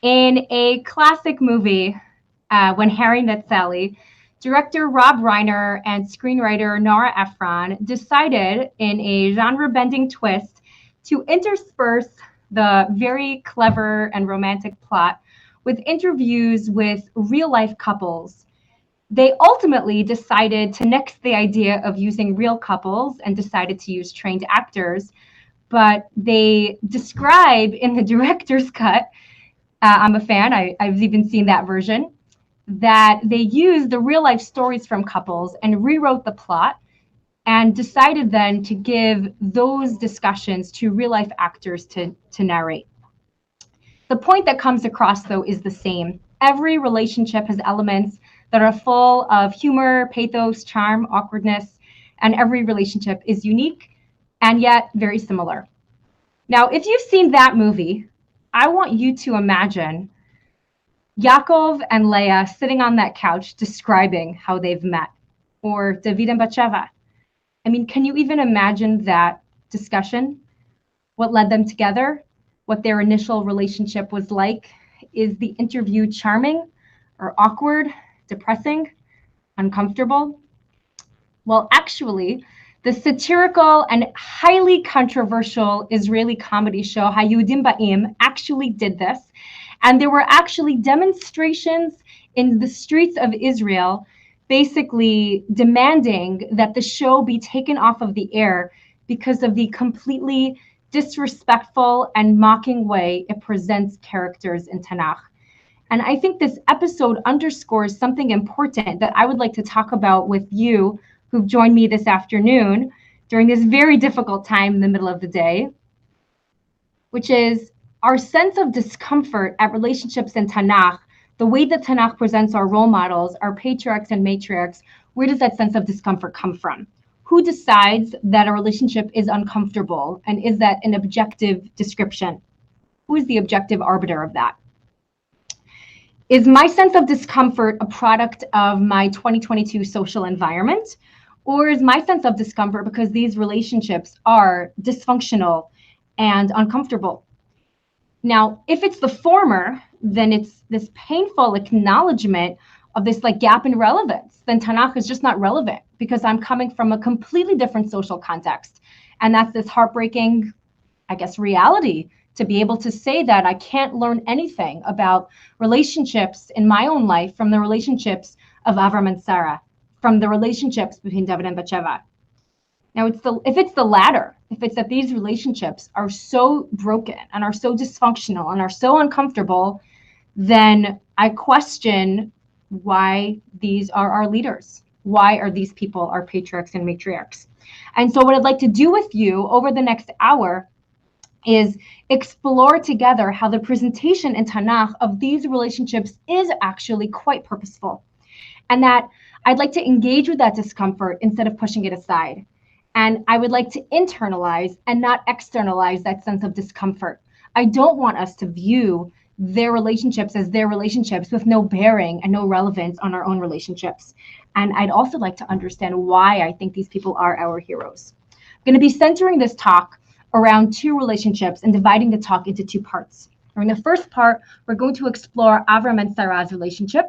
In a classic movie, When Harry Met Sally, director Rob Reiner and screenwriter Nora Ephron decided, in a genre-bending twist, to intersperse the very clever and romantic plot with interviews with real-life couples. They ultimately decided to nix the idea of using real couples and decided to use trained actors, but they describe in the director's cut, I'm a fan, I've even seen that version, that they used the real life stories from couples and rewrote the plot and decided then to give those discussions to real life actors to narrate. The point that comes across, though, is the same. Every relationship has elements that are full of humor, pathos, charm, awkwardness, and every relationship is unique and yet very similar. Now, if you've seen that movie, I want you to imagine Yaakov and Leah sitting on that couch describing how they've met, or David and Bathsheba. I mean, can you even imagine that discussion? What led them together? What their initial relationship was like? Is the interview charming or awkward, depressing, uncomfortable? Well, actually, the satirical and highly controversial Israeli comedy show Hayudim Ba'im actually did this. And there were actually demonstrations in the streets of Israel basically demanding that the show be taken off of the air because of the completely disrespectful and mocking way it presents characters in Tanach. And I think this episode underscores something important that I would like to talk about with you who've joined me this afternoon during this very difficult time in the middle of the day, which is our sense of discomfort at relationships in Tanakh, the way that Tanakh presents our role models, our patriarchs and matriarchs. Where does that sense of discomfort come from? Who decides that a relationship is uncomfortable? And is that an objective description? Who is the objective arbiter of that? Is my sense of discomfort a product of my 2022 social environment? Or is my sense of discomfort because these relationships are dysfunctional and uncomfortable? Now, if it's the former, then it's this painful acknowledgement of this like gap in relevance. Then Tanakh is just not relevant because I'm coming from a completely different social context. And that's this heartbreaking, I guess, reality to be able to say that I can't learn anything about relationships in my own life from the relationships of Avram and Sarah, from the relationships between David and Bathsheba. Now, if it's the latter, if it's that these relationships are so broken and are so dysfunctional and are so uncomfortable, then I question why these are our leaders. Why are these people our patriarchs and matriarchs? And so what I'd like to do with you over the next hour is explore together how the presentation in Tanakh of these relationships is actually quite purposeful. And that I'd like to engage with that discomfort instead of pushing it aside. And I would like to internalize and not externalize that sense of discomfort. I don't want us to view their relationships as their relationships with no bearing and no relevance on our own relationships. And I'd also like to understand why I think these people are our heroes. I'm going to be centering this talk around two relationships and dividing the talk into two parts. During the first part, we're going to explore Avram and Sarah's relationship.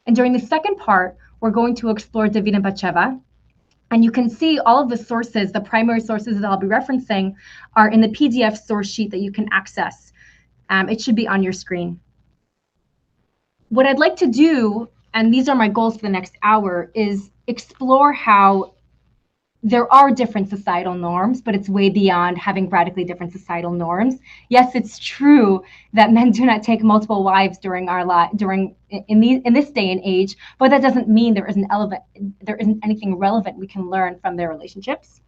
And during the second part, we're going to explore David and Bathsheba. And you can see all of the sources, the primary sources that I'll be referencing are in the PDF source sheet that you can access. It should be on your screen. What I'd like to do, and these are my goals for the next hour, is explore how there are different societal norms, but it's way beyond having radically different societal norms. Yes, it's true that men do not take multiple wives during our in this day and age, but that doesn't mean there isn't anything relevant we can learn from their relationships.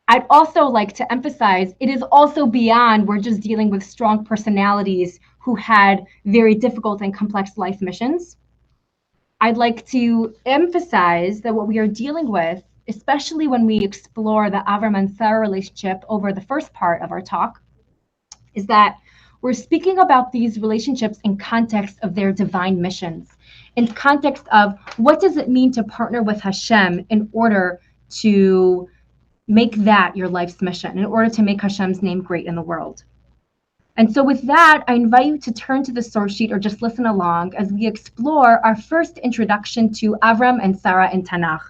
I'd also like to emphasize it is also beyond we're just dealing with strong personalities who had very difficult and complex life missions. I'd like to emphasize that what we are dealing with, especially when we explore the Avram and Sarah relationship over the first part of our talk, is that we're speaking about these relationships in context of their divine missions, in context of what does it mean to partner with Hashem in order to make that your life's mission, in order to make Hashem's name great in the world. And so with that, I invite you to turn to the source sheet or just listen along as we explore our first introduction to Avram and Sarah in Tanach.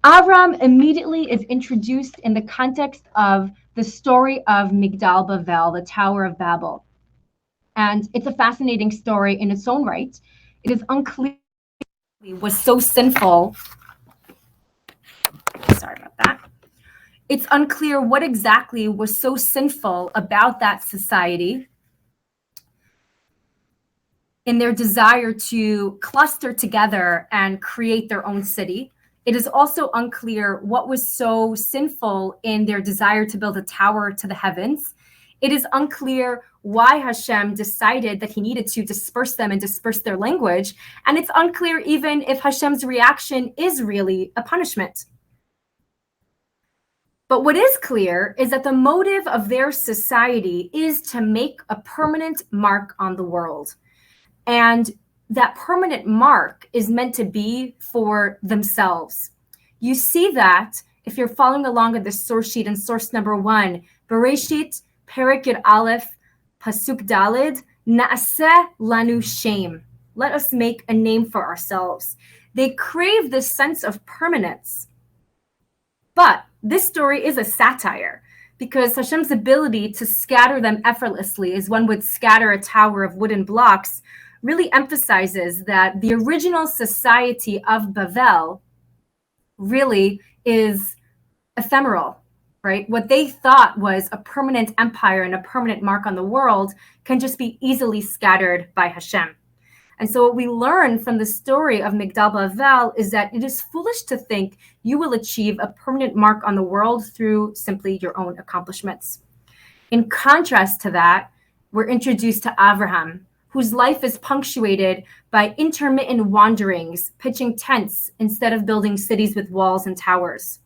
Avram immediately is introduced in the context of the story of Migdal Bavel, the Tower of Babel. And it's a fascinating story in its own right. It is unclear was so sinful. Sorry about that. It's unclear what exactly was so sinful about that society in their desire to cluster together and create their own city. It is also unclear what was so sinful in their desire to build a tower to the heavens. It is unclear why Hashem decided that he needed to disperse them and disperse their language. And it's unclear even if Hashem's reaction is really a punishment. But what is clear is that the motive of their society is to make a permanent mark on the world. And that permanent mark is meant to be for themselves. You see that if you're following along with the source sheet in source number 1, Bereshit, Perek Yud Aleph, Pasuk Dalid, Na'aseh lanu shem. Let us make a name for ourselves. They crave this sense of permanence. But this story is a satire because Hashem's ability to scatter them effortlessly as one would scatter a tower of wooden blocks really emphasizes that the original society of Bavel really is ephemeral, right? What they thought was a permanent empire and a permanent mark on the world can just be easily scattered by Hashem. And so what we learn from the story of Migdal Bavel is that it is foolish to think you will achieve a permanent mark on the world through simply your own accomplishments. In contrast to that, we're introduced to Avraham, whose life is punctuated by intermittent wanderings, pitching tents instead of building cities with walls and towers.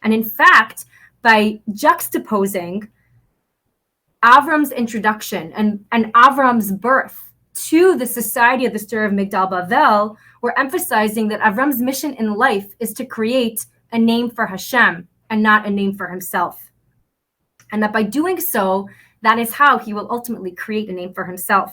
And in fact, by juxtaposing Avram's introduction and Avram's birth to the society of the story of Migdal Bavel, we're emphasizing that Avram's mission in life is to create a name for Hashem and not a name for himself. And that by doing so, that is how he will ultimately create a name for himself.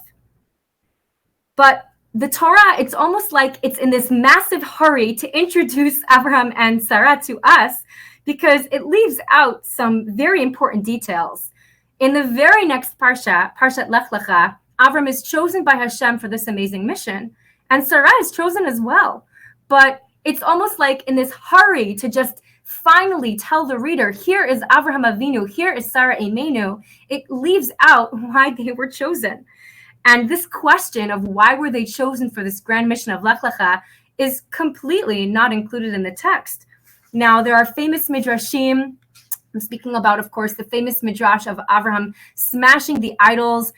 But the Torah, it's almost like it's in this massive hurry to introduce Abraham and Sarah to us because it leaves out some very important details. In the very next parsha, Parshat Lech Lecha, Avram is chosen by Hashem for this amazing mission, and Sarah is chosen as well. But it's almost like in this hurry to just finally tell the reader, here is Avraham Avinu, here is Sarah Imenu, it leaves out why they were chosen. And this question of why were they chosen for this grand mission of Lech Lecha is completely not included in the text. Now, there are famous midrashim. I'm speaking about, of course, the famous midrash of Avraham smashing the idols,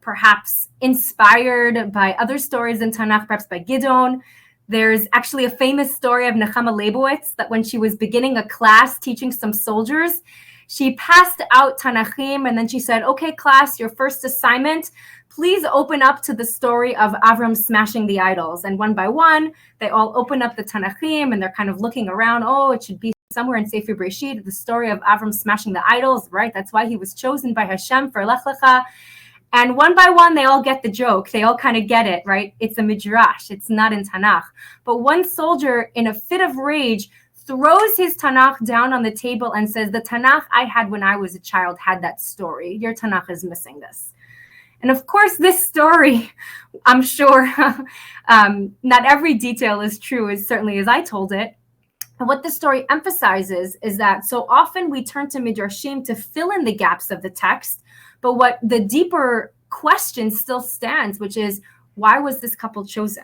perhaps inspired by other stories in Tanach, perhaps by Gidon. There's actually a famous story of Nechama Leibowitz that when she was beginning a class teaching some soldiers, she passed out Tanachim and then she said, okay, class, your first assignment, please open up to the story of Avram smashing the idols. And one by one, they all open up the Tanachim and they're kind of looking around. Oh, it should be somewhere in Sefer Bereshit, the story of Avram smashing the idols, right? That's why he was chosen by Hashem for Lech Lecha. And one by one, they all get the joke. They all kind of get it, right? It's a midrash. It's not in Tanakh. But one soldier, in a fit of rage, throws his Tanakh down on the table and says, the Tanakh I had when I was a child had that story. Your Tanakh is missing this. And of course, this story, I'm sure not every detail is true, as certainly as I told it. And what the story emphasizes is that so often we turn to midrashim to fill in the gaps of the text, but what the deeper question still stands, which is, why was this couple chosen?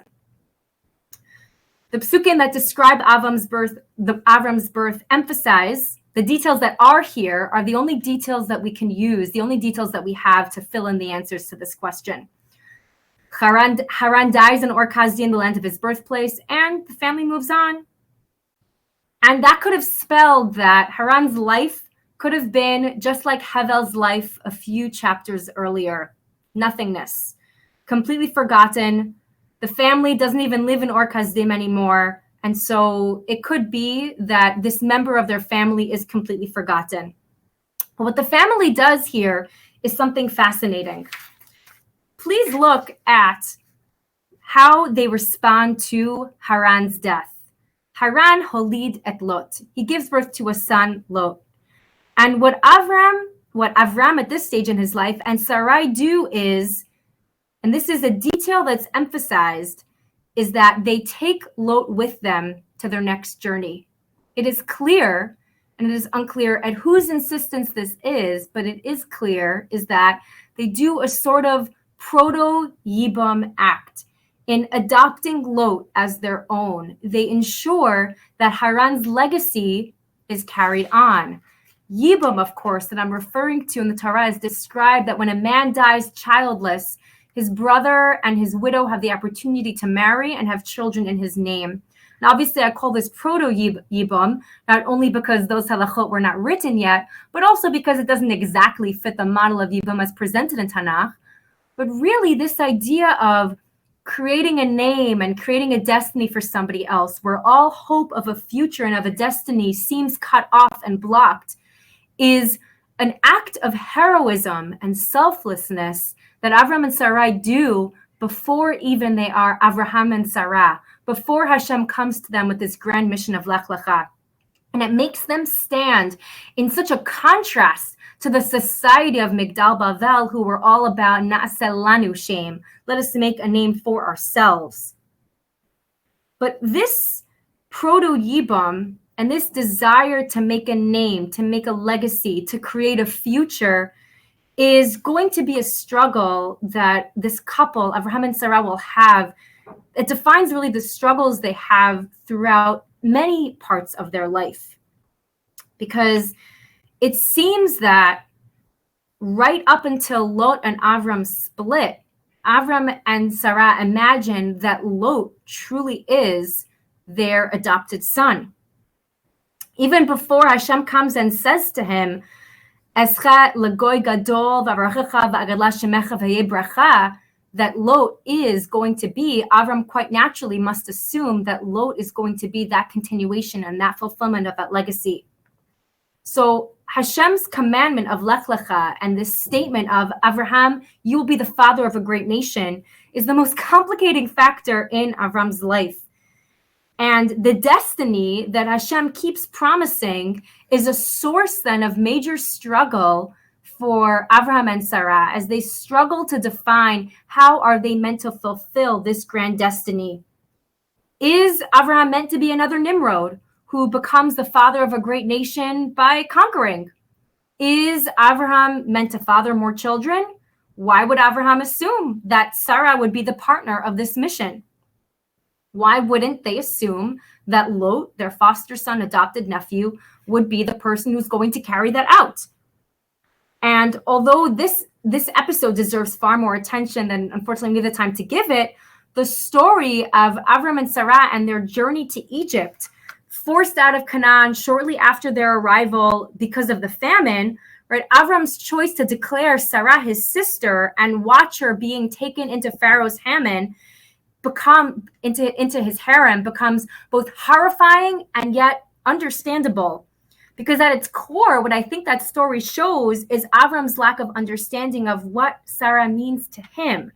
The psukim that describe Avram's birth emphasize the details that are here are the only details that we can use, the only details that we have to fill in the answers to this question. Haran dies in Ur Kasdim, the land of his birthplace, and the family moves on. And that could have spelled that Haran's life could have been just like Hevel's life a few chapters earlier. Nothingness, completely forgotten. The family doesn't even live in Ur Kasdim anymore. And so it could be that this member of their family is completely forgotten. But what the family does here is something fascinating. Please look at how they respond to Haran's death. Haran holid et Lot. He gives birth to a son, Lot. And what Avram at this stage in his life and Sarai do is, and this is a detail that's emphasized, is that they take Lot with them to their next journey. It is clear, and it is unclear at whose insistence this is, but it is clear, is that they do a sort of proto-Yibum act. In adopting Lot as their own, they ensure that Haran's legacy is carried on. Yibum, of course, that I'm referring to in the Torah is described that when a man dies childless, his brother and his widow have the opportunity to marry and have children in his name. And obviously, I call this proto-Yibum, not only because those halachot were not written yet, but also because it doesn't exactly fit the model of Yibum as presented in Tanach. But really, this idea of creating a name and creating a destiny for somebody else, where all hope of a future and of a destiny seems cut off and blocked, is an act of heroism and selflessness that Avram and Sarai do before even they are Avraham and Sarah, before Hashem comes to them with this grand mission of Lech Lecha. And it makes them stand in such a contrast to the society of Migdal Bavel, who were all about Na'aseh lanu shem, let us make a name for ourselves. But this proto-Yibum and this desire to make a name, to make a legacy, to create a future is going to be a struggle that this couple, Avraham and Sarah, will have. It defines really the struggles they have throughout many parts of their life. Because it seems that right up until Lot and Avram split, Avram and Sarah imagine that Lot truly is their adopted son. Even before Hashem comes and says to him, Escha legoy gadol v'arachecha v'agadla shemecha v'yebracha, that Lot is going to be, Avram quite naturally must assume that Lot is going to be that continuation and that fulfillment of that legacy. So Hashem's commandment of Lech Lecha and this statement of Avraham, you will be the father of a great nation, is the most complicating factor in Avram's life. And the destiny that Hashem keeps promising is a source then of major struggle for Avraham and Sarah as they struggle to define how are they meant to fulfill this grand destiny. Is Avraham meant to be another Nimrod who becomes the father of a great nation by conquering? Is Avraham meant to father more children? Why would Avraham assume that Sarah would be the partner of this mission? Why wouldn't they assume that Lot, their foster son, adopted nephew, would be the person who's going to carry that out? And although this episode deserves far more attention than, unfortunately, we have the time to give it, the story of Avram and Sarah and their journey to Egypt, forced out of Canaan shortly after their arrival because of the famine, right? Avram's choice to declare Sarah his sister and watch her being taken into Pharaoh's harem into his harem becomes both horrifying and yet understandable. Because at its core, what I think that story shows is Avram's lack of understanding of what Sarah means to him.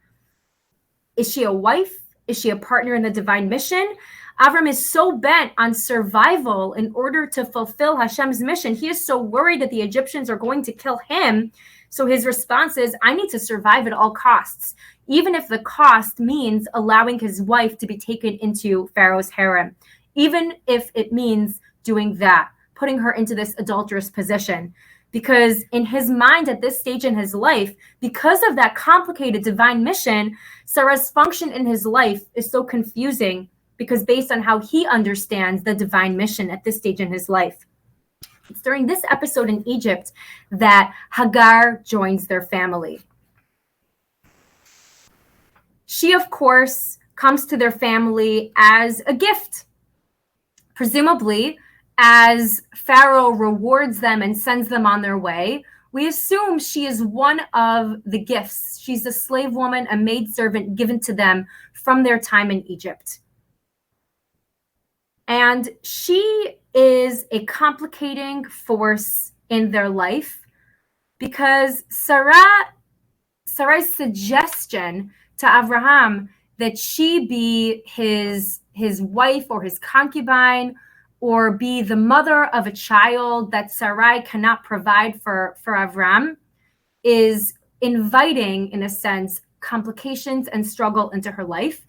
Is she a wife? Is she a partner in the divine mission? Avram is so bent on survival in order to fulfill Hashem's mission. He is so worried that the Egyptians are going to kill him. So his response is, I need to survive at all costs, even if the cost means allowing his wife to be taken into Pharaoh's harem, even if it means doing that, putting her into this adulterous position. Because in his mind at this stage in his life, because of that complicated divine mission, Sarah's function in his life is so confusing because based on how he understands the divine mission at this stage in his life. It's during this episode in Egypt that Hagar joins their family. She, of course, comes to their family as a gift, presumably as Pharaoh rewards them and sends them on their way. We assume she is one of the gifts. She's a slave woman, a maidservant given to them from their time in Egypt. And she is a complicating force in their life because Sarai's suggestion to Avraham that she be his wife or his concubine, or be the mother of a child that Sarai cannot provide for Avram, is inviting, in a sense, complications and struggle into her life.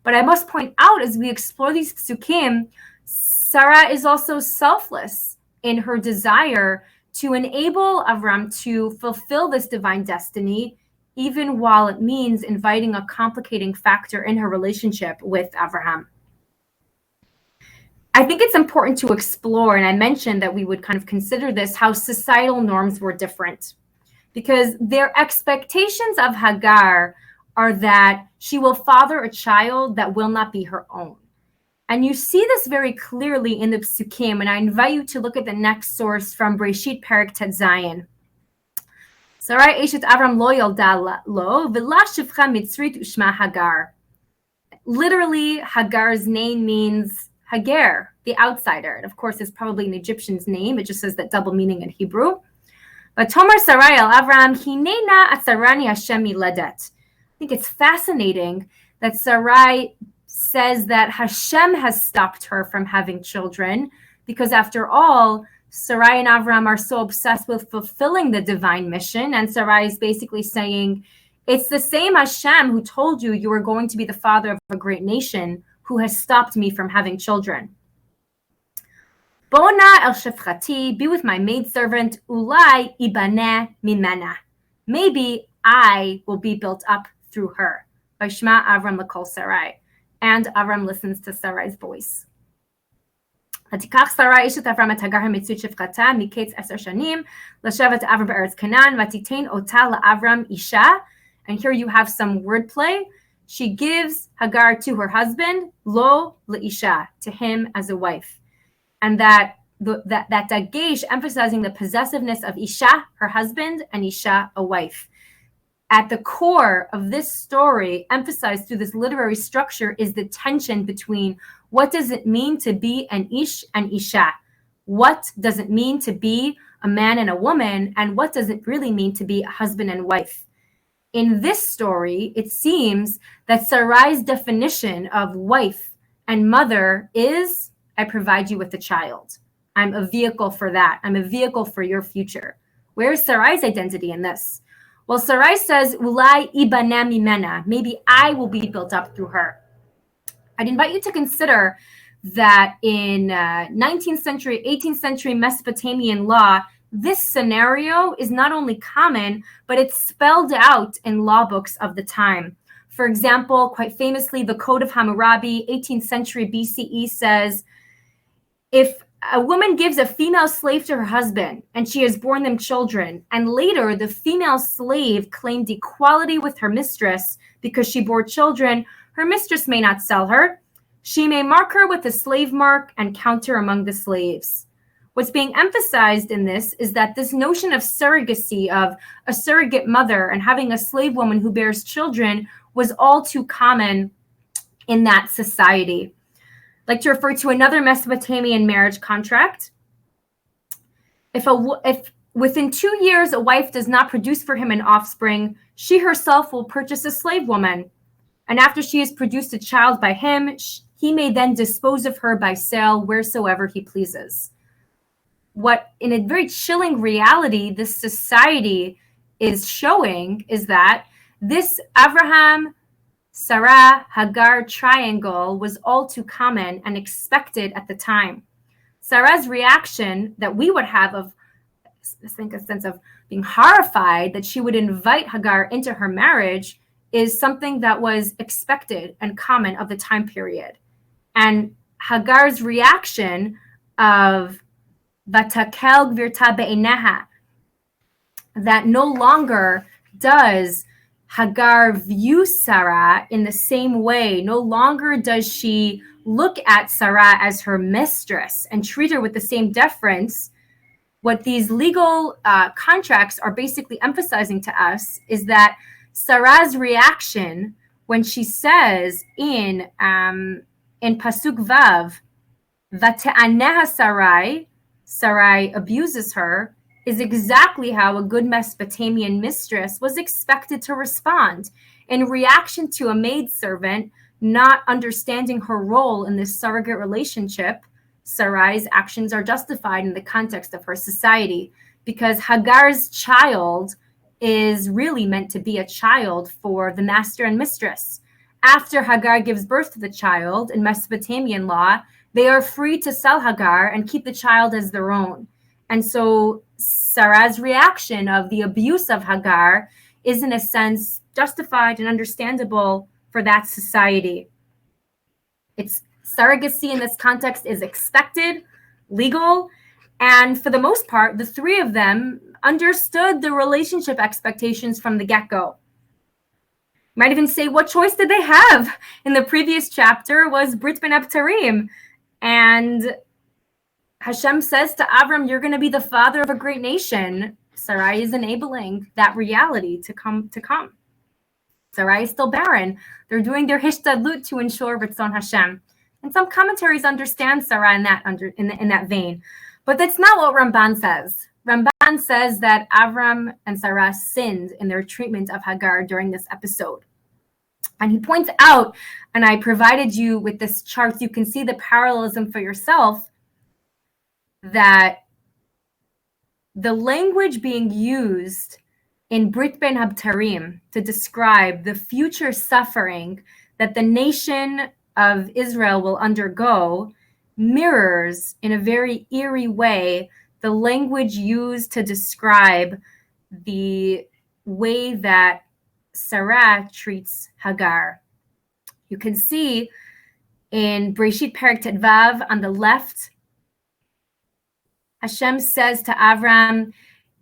But I must point out, as we explore these psukim, Sarah is also selfless in her desire to enable Avram to fulfill this divine destiny, even while it means inviting a complicating factor in her relationship with Avraham. I think it's important to explore, and I mentioned that we would kind of consider this, how societal norms were different, because their expectations of Hagar are that she will father a child that will not be her own. And you see this very clearly in the Psukim, and I invite you to look at the next source from Breshit Perek Tet Zayin. Sarai eshet Avram lo yolda lo, v'la shivcha mitzrit ushma Hagar. Literally, Hagar's name means Hagar, the outsider. And of course, it's probably an Egyptian's name. It just says that double meaning in Hebrew. But Tomar Sarai el Avram, hinena atzarani Hashem miledet. I think it's fascinating that Sarai says that Hashem has stopped her from having children, because after all, Sarai and Avram are so obsessed with fulfilling the divine mission. And Sarai is basically saying, it's the same Hashem who told you you were going to be the father of a great nation, who has stopped me from having children. Bona el shefchati, be with my maidservant, ulai ibaneh mimena. Maybe I will be built up through her. Vayishma Avram l'kol Sarai. And Avram listens to Sarai's voice. ותיקח שרה אשת אברהם את הגר המצוית שפחתה מקץ 10 שנים לשבת אברהם בארץ כנען ותיתן אותה לאברהם אישה. And here you have some wordplay. She gives Hagar to her husband, lo leisha, to him as a wife. And that dagesh, emphasizing the possessiveness of isha, her husband, and isha, a wife. At the core of this story, emphasized through this literary structure, is the tension between what does it mean to be an ish and isha? What does it mean to be a man and a woman? And what does it really mean to be a husband and wife? In this story, it seems that Sarai's definition of wife and mother is, I provide you with a child. I'm a vehicle for that. I'm a vehicle for your future. Where is Sarai's identity in this? Well, Sarai says, ulai ibaneh mimena, maybe I will be built up through her. I'd invite you to consider that in 19th century, 18th century Mesopotamian law, this scenario is not only common, but it's spelled out in law books of the time. For example, quite famously, the Code of Hammurabi, 18th century BCE, says, if a woman gives a female slave to her husband and she has borne them children, and later the female slave claimed equality with her mistress because she bore children, her mistress may not sell her. She may mark her with a slave mark and count her among the slaves. What's being emphasized in this is that this notion of surrogacy, of a surrogate mother and having a slave woman who bears children, was all too common in that society. I'd like to refer to another Mesopotamian marriage contract. If within 2 years a wife does not produce for him an offspring, she herself will purchase a slave woman. And after she has produced a child by him, he may then dispose of her by sale wheresoever he pleases. What, in a very chilling reality, this society is showing is that this Avraham, Sarah, Hagar triangle was all too common and expected at the time. Sarah's reaction that we would have of, I think, a sense of being horrified that she would invite Hagar into her marriage is something that was expected and common of the time period. And Hagar's reaction of Vatakel gvirta be'eneha, that no longer does Hagar view Sarah in the same way. No longer does she look at Sarah as her mistress and treat her with the same deference. What these legal contracts are basically emphasizing to us is that Sarah's reaction when she says in Pasuk Vav, Vate'aneha Sarai, Sarai abuses her, is exactly how a good Mesopotamian mistress was expected to respond in reaction to a maidservant not understanding her role in this surrogate relationship. Sarai's actions are justified in the context of her society because Hagar's child is really meant to be a child for the master and mistress. After Hagar gives birth to the child, in Mesopotamian law, they are free to sell Hagar and keep the child as their own. And so Sarah's reaction of the abuse of Hagar is, in a sense, justified and understandable for that society. It's surrogacy in this context is expected, legal, and for the most part, the three of them understood the relationship expectations from the get-go. Might even say, what choice did they have? In the previous chapter was Brit Ben Abtarim, and Hashem says to Avram, you're going to be the father of a great nation. Sarai is enabling that reality to come. Sarai is still barren. They're doing their hishtadlut to ensure Ritzon Hashem. And some commentaries understand Sarai in that vein. But that's not what Ramban says. Ramban says that Avram and Sarah sinned in their treatment of Hagar during this episode. And he points out, and I provided you with this chart, so you can see the parallelism for yourself, that the language being used in Brit Ben Abtarim to describe the future suffering that the nation of Israel will undergo mirrors in a very eerie way the language used to describe the way that Sarah treats Hagar. You can see in Breshit Perek Tetvav on the left, Hashem says to Avram,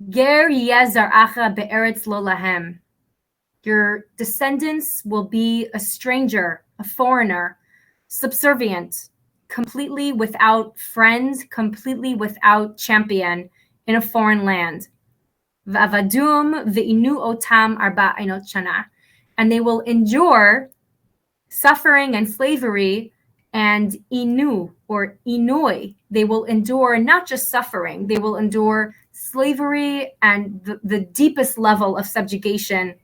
Ger yezaracha be'eretz lo lahem. Your descendants will be a stranger, a foreigner, subservient, completely without friend, completely without champion in a foreign land. V'avadum ve'inu otam arba einot shana. And they will endure suffering and slavery and inu or inui. They will endure not just suffering, they will endure slavery and the deepest level of subjugation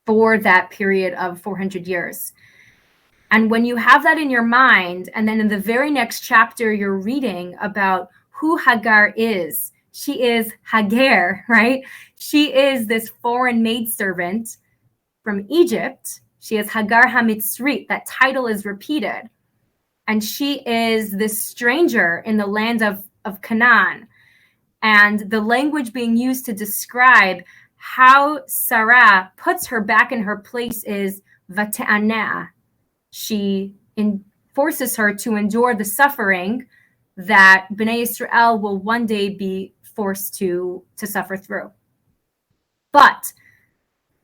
for that period of 400 years. And when you have that in your mind, and then in the very next chapter, you're reading about who Hagar is. She is Hagar, right? She is this foreign maidservant from Egypt. She is Hagar HaMitzrit. That title is repeated. And she is this stranger in the land of Canaan. And the language being used to describe how Sarah puts her back in her place is Vate'aneh. She forces her to endure the suffering that Bnei Israel will one day be forced to suffer through. But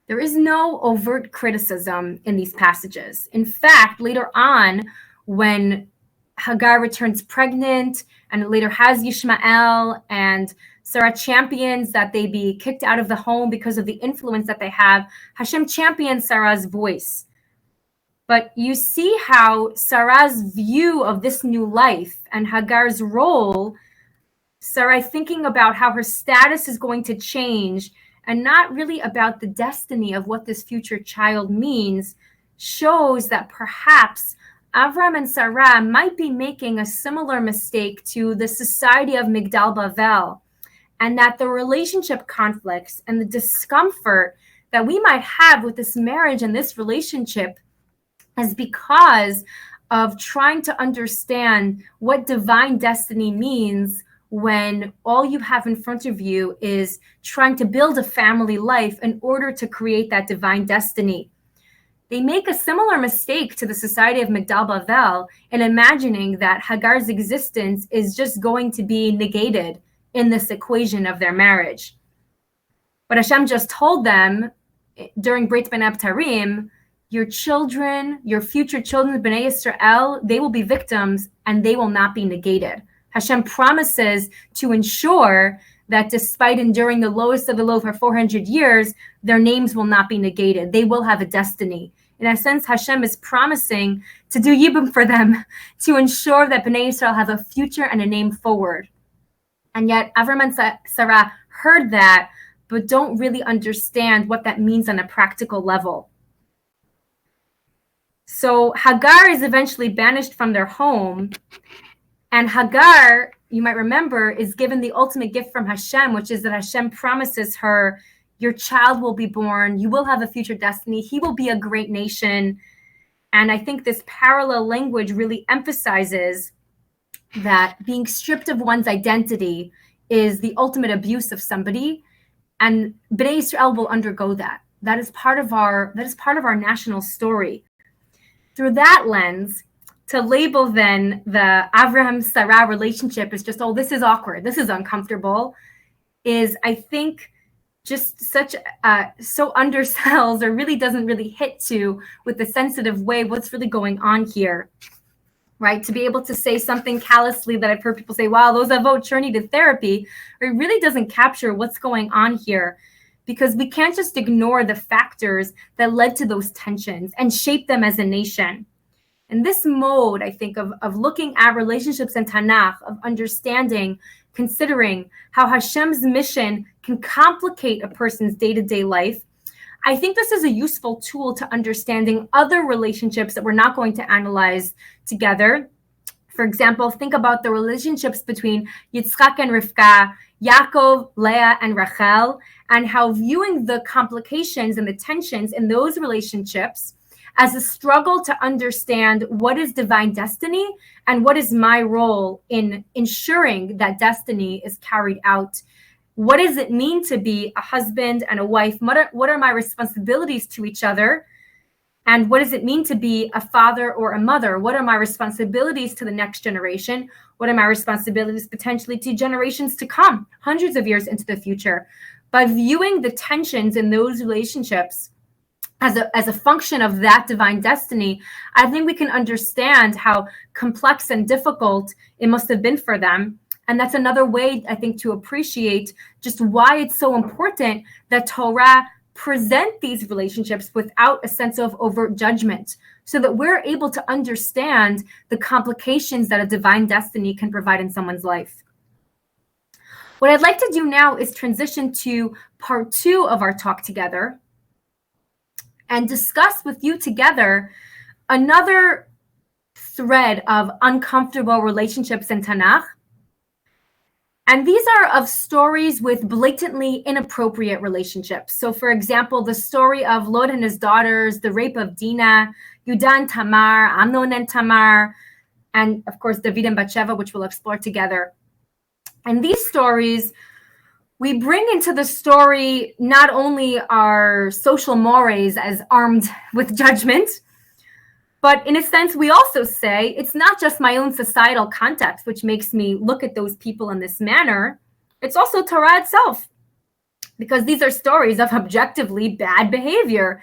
there is no overt criticism in these passages. In fact, later on, when Hagar returns pregnant and later has Yishmael, and Sarah champions that they be kicked out of the home because of the influence that they have, Hashem champions Sarah's voice. But you see how Sarah's view of this new life and Hagar's role, Sarai thinking about how her status is going to change and not really about the destiny of what this future child means, shows that perhaps Avram and Sarah might be making a similar mistake to the society of Migdal Bavel, and that the relationship conflicts and the discomfort that we might have with this marriage and this relationship is because of trying to understand what divine destiny means when all you have in front of you is trying to build a family life in order to create that divine destiny. They make a similar mistake to the society of Migdal Bavel in imagining that Hagar's existence is just going to be negated in this equation of their marriage. But Hashem just told them during Brit Ben Abtarim, your children, your future children, Bnei Israel, they will be victims and they will not be negated. Hashem promises to ensure that despite enduring the lowest of the low for 400 years, their names will not be negated. They will have a destiny. In a sense, Hashem is promising to do yibum for them, to ensure that Bnei Israel have a future and a name forward. And yet Avram and Sarah heard that, but don't really understand what that means on a practical level. So Hagar is eventually banished from their home. And Hagar, you might remember, is given the ultimate gift from Hashem, which is that Hashem promises her, your child will be born, you will have a future destiny, he will be a great nation. And I think this parallel language really emphasizes that being stripped of one's identity is the ultimate abuse of somebody, and Bnei Israel will undergo that. That is part of our national story. Through that lens, to label then the Avraham-Sarah relationship as just, oh, this is awkward, this is uncomfortable, is, I think, just such so undersells, or really doesn't really hit to with the sensitive way what's really going on here, right? To be able to say something callously that I've heard people say, wow, those avot sure needed therapy, it really doesn't capture what's going on here, because we can't just ignore the factors that led to those tensions and shape them as a nation. And this mode, I think, of looking at relationships in Tanach, of understanding, considering how Hashem's mission can complicate a person's day-to-day life, I think this is a useful tool to understanding other relationships that we're not going to analyze together. For example, think about the relationships between Yitzchak and Rivka, Yaakov, Leah, and Rachel, and how viewing the complications and the tensions in those relationships as a struggle to understand what is divine destiny and what is my role in ensuring that destiny is carried out. What does it mean to be a husband and a wife? What are my responsibilities to each other? And what does it mean to be a father or a mother? What are my responsibilities to the next generation? What are my responsibilities potentially to generations to come, hundreds of years into the future? By viewing the tensions in those relationships as a function of that divine destiny, I think we can understand how complex and difficult it must have been for them. And that's another way, I think, to appreciate just why it's so important that Torah present these relationships without a sense of overt judgment, so that we're able to understand the complications that a divine destiny can provide in someone's life. What I'd like to do now is transition to part 2 of our talk together and discuss with you together another thread of uncomfortable relationships in Tanakh. And these are of stories with blatantly inappropriate relationships. So, for example, the story of Lot and his daughters, the rape of Dinah, Yehuda and Tamar, Amnon and Tamar, and of course, David and Bathsheba, which we'll explore together. And these stories, we bring into the story not only our social mores as armed with judgment, but in a sense, we also say it's not just my own societal context which makes me look at those people in this manner. It's also Torah itself, because these are stories of objectively bad behavior.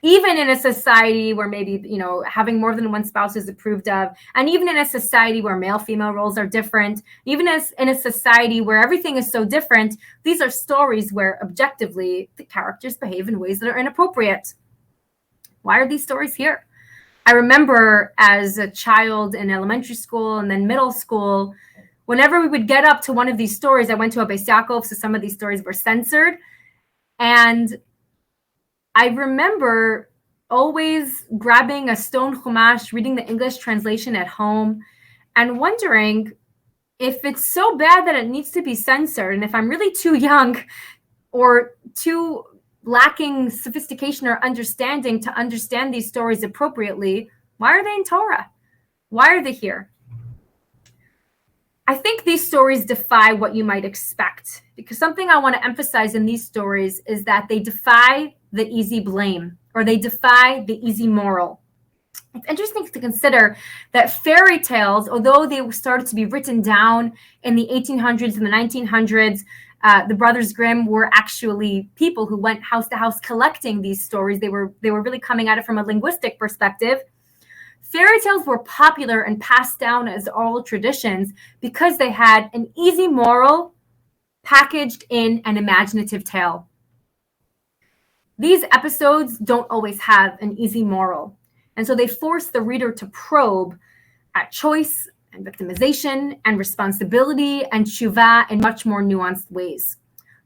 Even in a society where maybe, having more than one spouse is approved of, and even in a society where male-female roles are different, even as in a society where everything is so different, these are stories where objectively the characters behave in ways that are inappropriate. Why are these stories here? I remember as a child in elementary school and then middle school, whenever we would get up to one of these stories, I went to a Beis Yaakov, so some of these stories were censored. And I remember always grabbing a stone chumash, reading the English translation at home, and wondering if it's so bad that it needs to be censored, and if I'm really too young or too lacking sophistication or understanding to understand these stories appropriately, why are they in Torah? Why are they here? I think these stories defy what you might expect, because something I want to emphasize in these stories is that they defy the easy blame, or they defy the easy moral. It's interesting to consider that fairy tales, although they started to be written down in the 1800s and the 1900s, the Brothers Grimm were actually people who went house to house collecting these stories. They were really coming at it from a linguistic perspective. Fairy tales were popular and passed down as oral traditions because they had an easy moral packaged in an imaginative tale. These episodes don't always have an easy moral, and so they force the reader to probe at choice and victimization and responsibility and tshuva in much more nuanced ways.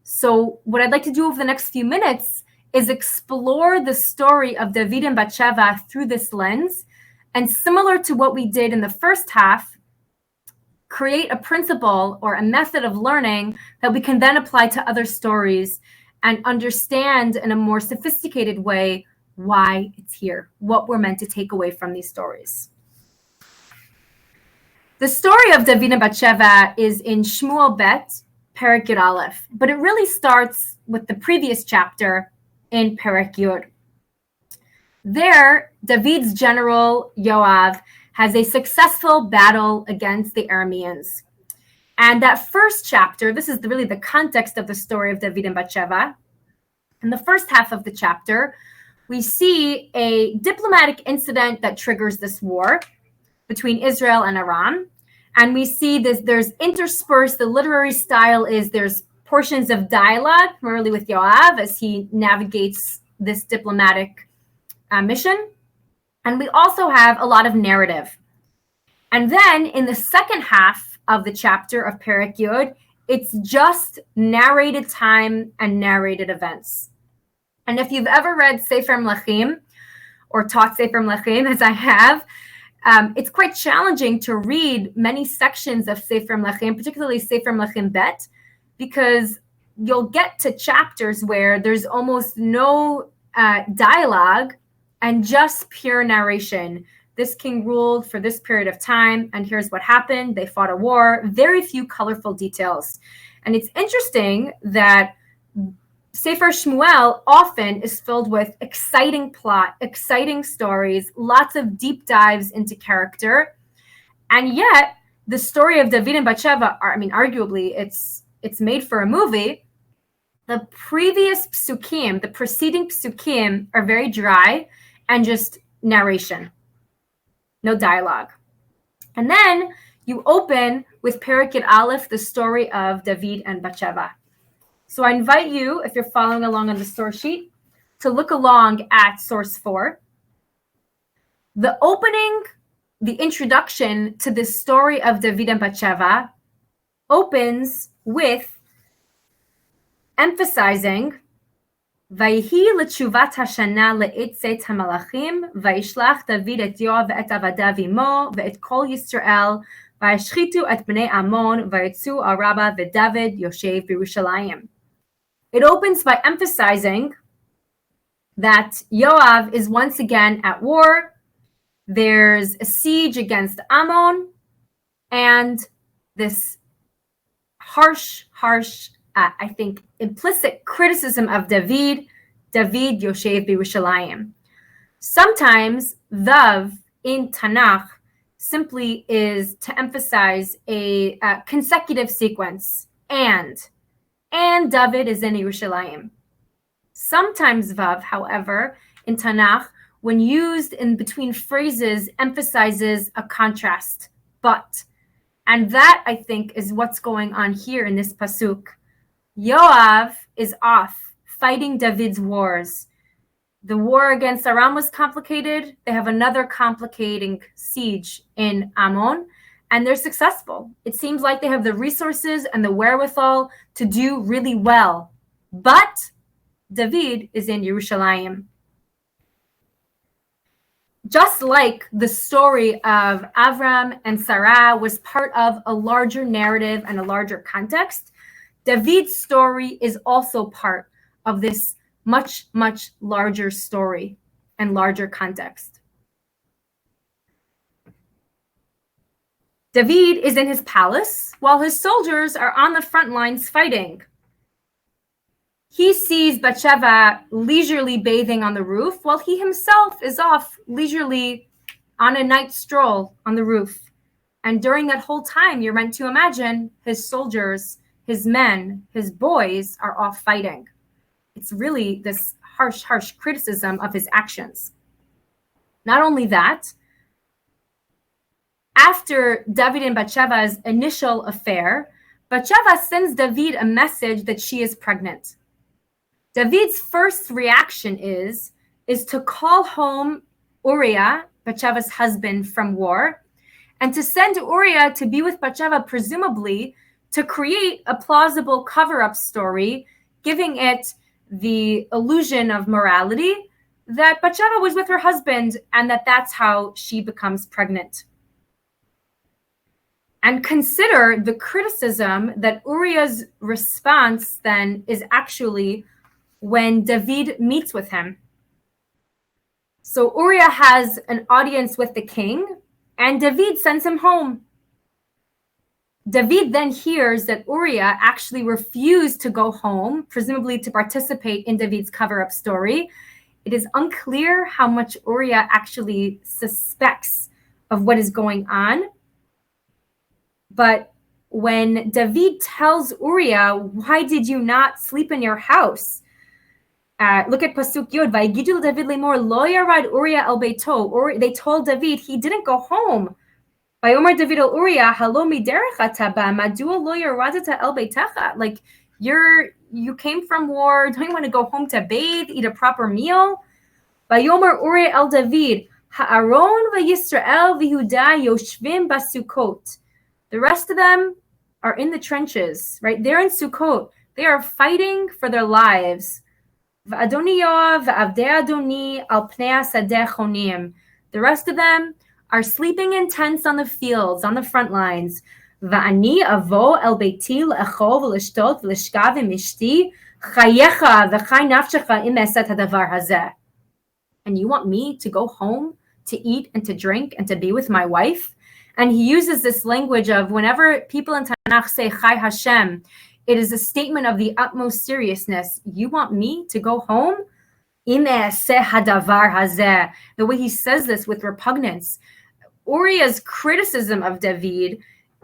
So what I'd like to do over the next few minutes is explore the story of David and Bathsheba through this lens, and similar to what we did in the first half, create a principle or a method of learning that we can then apply to other stories and understand in a more sophisticated way why it's here, what we're meant to take away from these stories. The story of David and Bathsheba is in Shmuel Bet, Perek Yud Aleph, but it really starts with the previous chapter in Perek Yud. There, David's general Yoav has a successful battle against the Arameans. And that first chapter, this is really the context of the story of David and Bathsheba. In the first half of the chapter, we see a diplomatic incident that triggers this war between Israel and Aram. And we see this, there's interspersed, the literary style is there's portions of dialogue, primarily with Yoav as he navigates this diplomatic mission. And we also have a lot of narrative. And then in the second half of the chapter of Perek Yud, it's just narrated time and narrated events. And if you've ever read Sefer Melachim or taught Sefer Melachim, as I have, it's quite challenging to read many sections of Sefer Melachim, particularly Sefer Melachim Bet, because you'll get to chapters where there's almost no dialogue and just pure narration. This king ruled for this period of time, and here's what happened. They fought a war, very few colorful details. And it's interesting that Sefer Shmuel often is filled with exciting plot, exciting stories, lots of deep dives into character. And yet, the story of David and Bathsheba, arguably, it's made for a movie. The previous psukim, the preceding psukim, are very dry and just narration. No dialogue. And then you open with Perek Yud Aleph, the story of David and Bathsheba. So I invite you, if you're following along on the source sheet, to look along at source 4. The opening, the introduction to this story of David and Bathsheba opens with emphasizing Vayhi l'tshuvat hashana le'itzet hamalachim vayishlach David et Yoav ve'et avadav imo ve'et kol Yisrael vayashchitu et bnei Ammon vayetzu araba ve'David yoshev b'Yerushalayim. It opens by emphasizing that Yoav is once again at war. There's a siege against Ammon, and this harsh, I think, implicit criticism of David Yoshev b'Yerushalayim. Sometimes Vav in Tanach simply is to emphasize a consecutive sequence, and David is in Yerushalayim. Sometimes Vav, however, in Tanakh, when used in between phrases, emphasizes a contrast, but. And that, I think, is what's going on here in this pasuk. Yoav is off fighting David's wars. The war against Aram was complicated. They have another complicating siege in Ammon, and they're successful. It seems like they have the resources and the wherewithal to do really well. But David is in Yerushalayim. Just like the story of Avram and Sarah was part of a larger narrative and a larger context, David's story is also part of this much, much larger story and larger context. David is in his palace while his soldiers are on the front lines fighting. He sees Bathsheba leisurely bathing on the roof while he himself is off leisurely on a night stroll on the roof. And during that whole time, you're meant to imagine his soldiers, his men, his boys are off fighting. It's really this harsh criticism of his actions. Not only that, after David and Bathsheba's initial affair, Bathsheba sends David a message that she is pregnant. David's first reaction is to call home Uriah, Bathsheba's husband, from war, and to send Uriah to be with Bathsheba, presumably to create a plausible cover-up story, giving it the illusion of morality that Bathsheba was with her husband and that's how she becomes pregnant. And consider the criticism that Uriah's response then is actually when David meets with him. So Uriah has an audience with the king, and David sends him home. David then hears that Uriah actually refused to go home, presumably to participate in David's cover-up story. It is unclear how much Uriah actually suspects of what is going on. But when David tells Uriah, why did you not sleep in your house? Look at Pasuk Yod. Vayigidu David lemor lo yarad Uriah el beito. Or they told David he didn't go home. Vayomer David el Uriah halo miderech ataba madua lo yaradata el beitecha. Like you came from war. Don't you want to go home to bathe, eat a proper meal? Vayomer Uriah el David ha'aron vayisrael v'Yehuda yoshvim basukot. The rest of them are in the trenches, right? They're in Sukkot. They are fighting for their lives. The rest of them are sleeping in tents on the fields, on the front lines. And you want me to go home to eat and to drink and to be with my wife? And he uses this language of whenever people in Tanach say Chai Hashem, it is a statement of the utmost seriousness. You want me to go home? The way he says this with repugnance. Uriah's criticism of David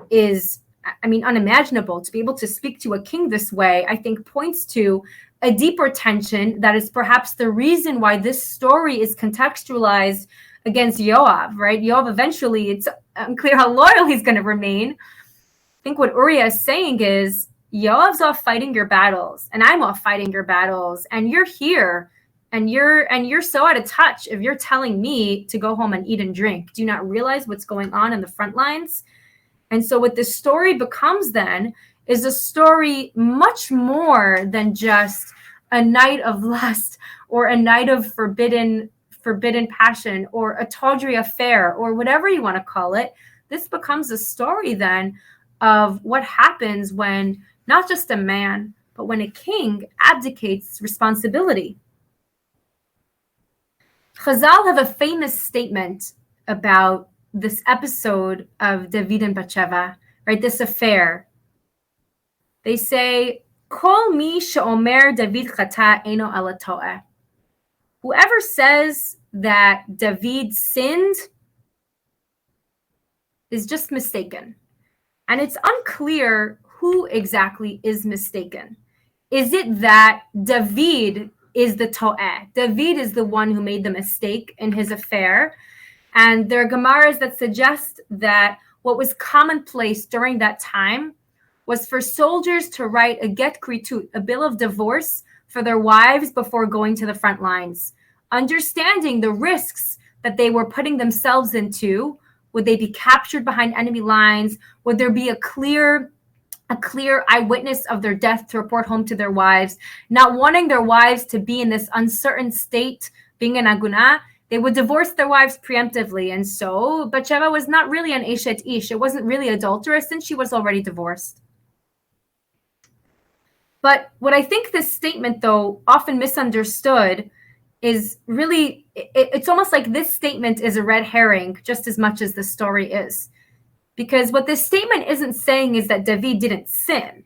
is, unimaginable. To be able to speak to a king this way, I think points to a deeper tension that is perhaps the reason why this story is contextualized against Yoav, right? Yoav, eventually, it's unclear how loyal he's going to remain. I think what Uriah is saying is, Yoav's off fighting your battles, and I'm off fighting your battles, and you're here, and you're so out of touch if you're telling me to go home and eat and drink. Do you not realize what's going on in the front lines? And so what this story becomes then is a story much more than just a night of lust or a night of forbidden passion or a tawdry affair or whatever you want to call it. This becomes a story then of what happens when not just a man, but when a king abdicates responsibility. Chazal have a famous statement about this episode of David and Bathsheba, right? This affair. They say, Kol mi she'omer David chata eno ala to'eh. Whoever says that David sinned is just mistaken. And it's unclear who exactly is mistaken. Is it that David is the to'eh? David is the one who made the mistake in his affair. And there are Gemaras that suggest that what was commonplace during that time was for soldiers to write a get kritut, a bill of divorce for their wives before going to the front lines, understanding the risks that they were putting themselves into. Would they be captured behind enemy lines? Would there be a clear eyewitness of their death to report home to their wives? Not wanting their wives to be in this uncertain state, being an aguna, they would divorce their wives preemptively. And so Bathsheba was not really an eshet ish. It wasn't really adulterous since she was already divorced. But what I think this statement, though, often misunderstood is really, it's almost like this statement is a red herring just as much as the story is. Because what this statement isn't saying is that David didn't sin.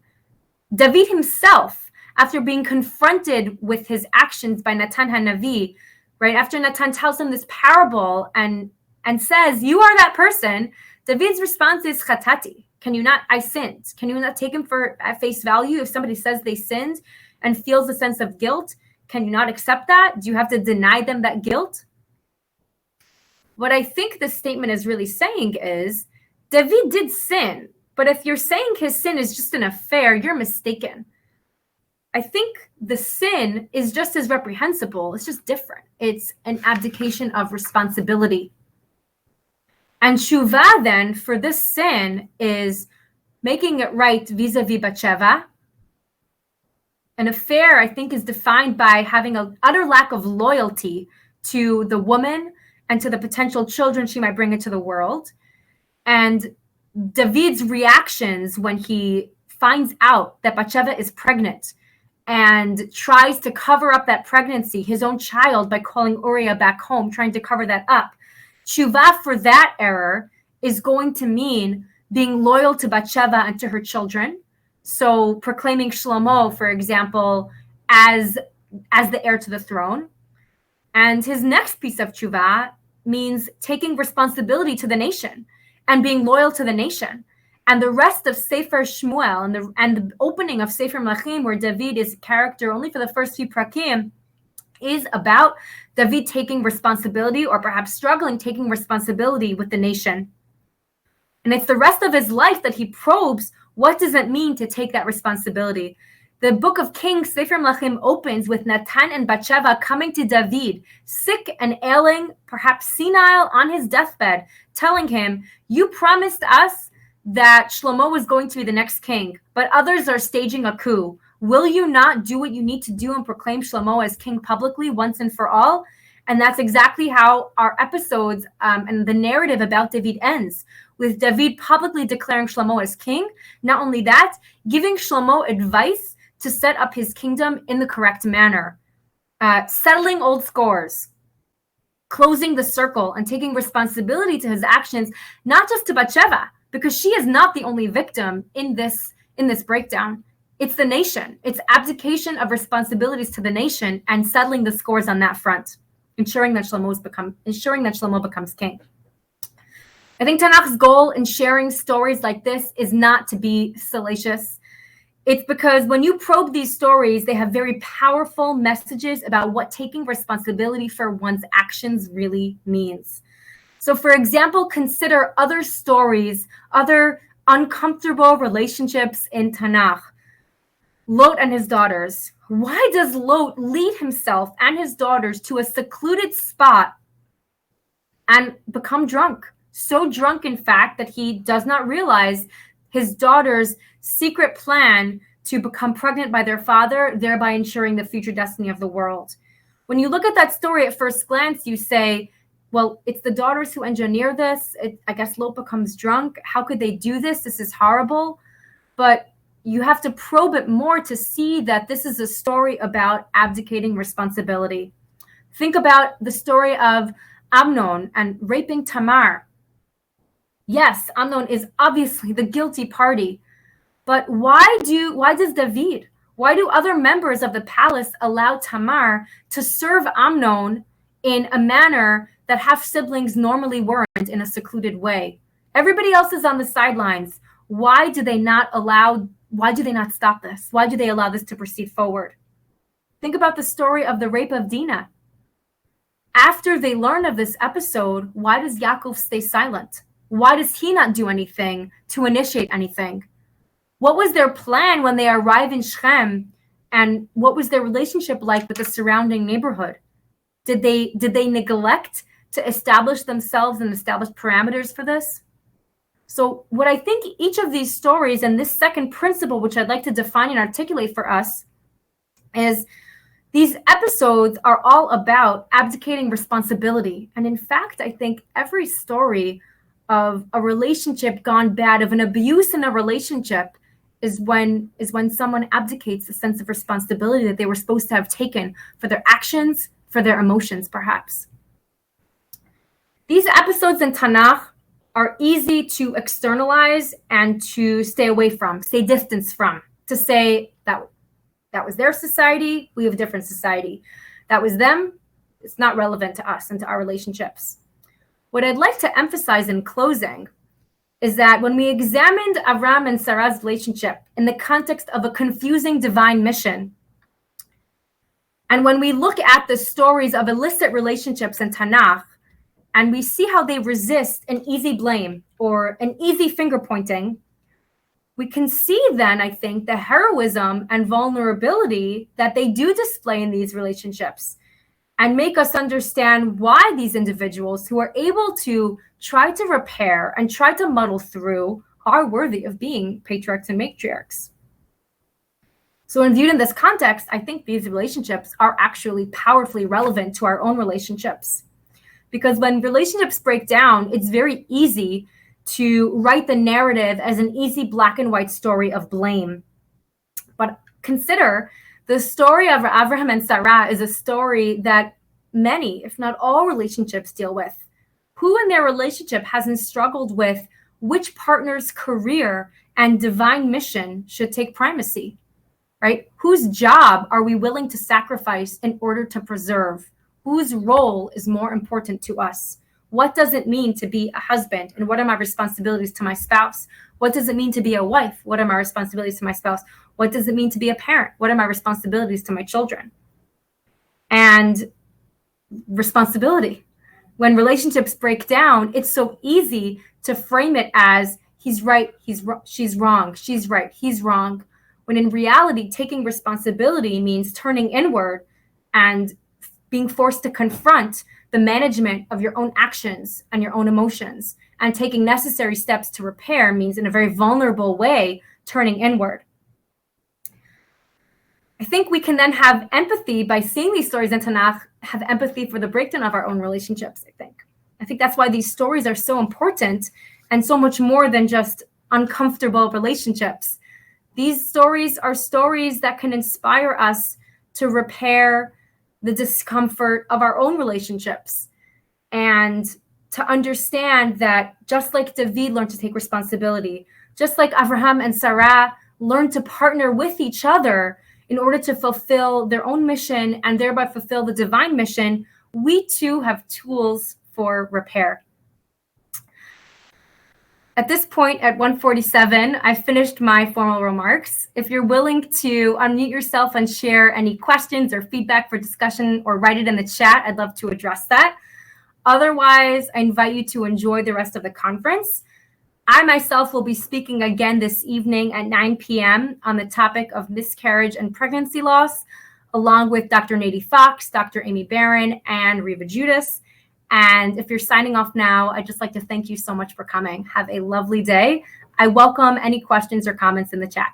David himself, after being confronted with his actions by Natan HaNavi, right, after Natan tells him this parable and says, you are that person, David's response is chatati. Can you not, I sinned. Can you not take him at face value? If somebody says they sinned and feels a sense of guilt, can you not accept that? Do you have to deny them that guilt? What I think this statement is really saying is, David did sin, but if you're saying his sin is just an affair, you're mistaken. I think the sin is just as reprehensible. It's just different. It's an abdication of responsibility. And tshuva then for this sin is making it right vis-a-vis Bathsheba. An affair, I think, is defined by having an utter lack of loyalty to the woman and to the potential children she might bring into the world. And David's reactions when he finds out that Bathsheba is pregnant and tries to cover up that pregnancy, his own child, by calling Uriah back home, trying to cover that up. Tshuva for that error is going to mean being loyal to Bathsheba and to her children. So proclaiming Shlomo, for example, as the heir to the throne. And his next piece of tshuva means taking responsibility to the nation and being loyal to the nation. And the rest of Sefer Shmuel and the opening of Sefer Melachim, where David is a character only for the first few prakim, is about David taking responsibility, or perhaps struggling taking responsibility with the nation. And it's the rest of his life that he probes, what does it mean to take that responsibility? The book of Kings, Sefer Melachim, opens with Natan and Bathsheba coming to David, sick and ailing, perhaps senile, on his deathbed, telling him, you promised us that Shlomo was going to be the next king, but others are staging a coup. Will you not do what you need to do and proclaim Shlomo as king publicly once and for all? And that's exactly how our episodes and the narrative about David ends, with David publicly declaring Shlomo as king. Not only that, giving Shlomo advice to set up his kingdom in the correct manner, settling old scores, closing the circle, and taking responsibility to his actions, not just to Bathsheba, because she is not the only victim in this breakdown. It's the nation. It's abdication of responsibilities to the nation and settling the scores on that front, ensuring that Shlomo becomes king. I think Tanach's goal in sharing stories like this is not to be salacious. It's because when you probe these stories, they have very powerful messages about what taking responsibility for one's actions really means. So, for example, consider other stories, other uncomfortable relationships in Tanakh. Lot and his daughters. Why does Lot lead himself and his daughters to a secluded spot and become drunk? So drunk, in fact, that he does not realize his daughter's secret plan to become pregnant by their father, thereby ensuring the future destiny of the world. When you look at that story at first glance, you say, well, it's the daughters who engineer this. I guess Lot becomes drunk. How could they do this? This is horrible. But you have to probe it more to see that this is a story about abdicating responsibility. Think about the story of Amnon and raping Tamar. Yes, Amnon is obviously the guilty party, but why does David, why do other members of the palace allow Tamar to serve Amnon in a manner that half siblings normally weren't, in a secluded way? Everybody else is on the sidelines. Why do they not stop this? Why do they allow this to proceed forward? Think about the story of the rape of Dinah. After they learn of this episode, why does Yaakov stay silent? Why does he not do anything to initiate anything? What was their plan when they arrive in Shechem? And what was their relationship like with the surrounding neighborhood? Did they neglect to establish themselves and establish parameters for this? So what I think each of these stories, and this second principle, which I'd like to define and articulate for us, is these episodes are all about abdicating responsibility. And in fact, I think every story of a relationship gone bad, of an abuse in a relationship, is when someone abdicates the sense of responsibility that they were supposed to have taken for their actions, for their emotions, perhaps. These episodes in Tanakh are easy to externalize and to stay away from, stay distanced from, to say that was their society, we have a different society. That was them, it's not relevant to us and to our relationships. What I'd like to emphasize in closing is that when we examined Avram and Sarah's relationship in the context of a confusing divine mission, and when we look at the stories of illicit relationships in Tanakh, and we see how they resist an easy blame or an easy finger pointing, we can see then, I think, the heroism and vulnerability that they do display in these relationships. and make us understand why these individuals who are able to try to repair and try to muddle through are worthy of being patriarchs and matriarchs. So when viewed in this context, I think these relationships are actually powerfully relevant to our own relationships. Because when relationships break down, it's very easy to write the narrative as an easy black and white story of blame. But consider the story of Abraham and Sarah is a story that many, if not all, relationships deal with. Who in their relationship hasn't struggled with which partner's career and divine mission should take primacy, right? Whose job are we willing to sacrifice in order to preserve? Whose role is more important to us? What does it mean to be a husband? And what are my responsibilities to my spouse? What does it mean to be a wife? What are my responsibilities to my spouse? What does it mean to be a parent? What are my responsibilities to my children? And responsibility. When relationships break down, it's so easy to frame it as he's right, she's wrong, she's right, he's wrong. When in reality, taking responsibility means turning inward and being forced to confront the management of your own actions and your own emotions. And taking necessary steps to repair means, in a very vulnerable way, turning inward. I think we can then have empathy by seeing these stories in Tanach, have empathy for the breakdown of our own relationships, I think that's why these stories are so important and so much more than just uncomfortable relationships. These stories are stories that can inspire us to repair the discomfort of our own relationships and to understand that just like David learned to take responsibility, just like Abraham and Sarah learned to partner with each other in order to fulfill their own mission and thereby fulfill the divine mission, we too have tools for repair. At this point, at 1:47, I finished my formal remarks. If you're willing to unmute yourself and share any questions or feedback for discussion or write it in the chat, I'd love to address that. Otherwise, I invite you to enjoy the rest of the conference. I myself will be speaking again this evening at 9 p.m. on the topic of miscarriage and pregnancy loss, along with Dr. Nadie Fox, Dr. Amy Barron, and Reva Judas. And if you're signing off now, I'd just like to thank you so much for coming. Have a lovely day. I welcome any questions or comments in the chat.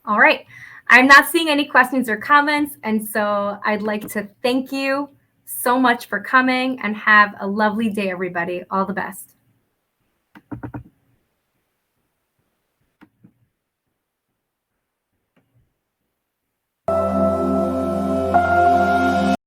All right. I'm not seeing any questions or comments, and so I'd like to thank you so much for coming and have a lovely day, everybody. All the best.